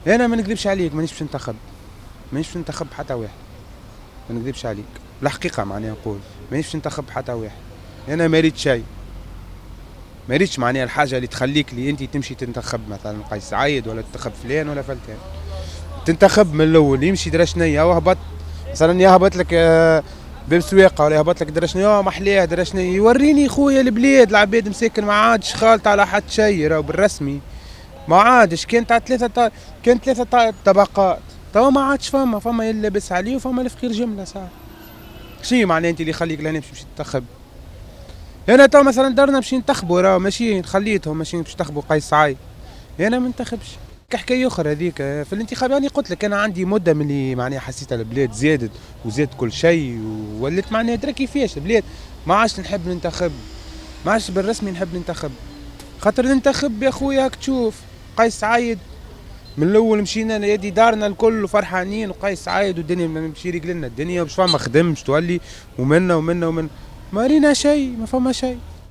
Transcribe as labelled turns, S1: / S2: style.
S1: انا ما نكذبش عليك، مانيش باش ننتخب، مانيش باش ننتخب حتى واحد، ما نكذبش عليك، الحقيقه معناها نقول مانيش باش ننتخب حتى واحد. انا ما ريت شيء، ما ريتش معناها الحاجه اللي تخليك لي انت تمشي تنتخب مثلا قيس سعيد ولا تنتخب فلان ولا فلتان. تنتخب من الاول يمشي درا شنيا وهبط، مثلا يهبط لك باب سويقه ولا يهبط لك درا شنيا محليه درا شنيا، يوريني خويا البلاد العباد مساكن ما عادش خالط على حد شيء، راهو بالرسمي ما عادش. كانت ثلاثه طبقات، توا ما عادش فما اللي لابس عليه وفما الفقير جمله صار. شنو معناه انت اللي يخليك لهنا باش تنتخب؟ هنا تو مثلا درنا باش ينتخبوا، راه ماشي خليتهم ماشي باش ينتخبوا قيس سعيد، انا ما ننتخبش. حكايه اخرى هذيك في الانتخاب. يعني قلت لك انا عندي مده من اللي معناها حسيت البلاد زادت وزاد كل شيء وولات معناها درا كيفاش البلاد، ما عادش نحب ننتخب، ما عادش بالرسمي نحب ننتخب. خاطر ننتخب يا خويا هاك تشوف قيس سعيد من الاول مشينا يدي دارنا الكل وفرحانين وقيس سعيد والدنيا مشي رجلنا الدنيا ومش فما خدم مش تولي ومنا ما رينا شيء، ما فما شيء.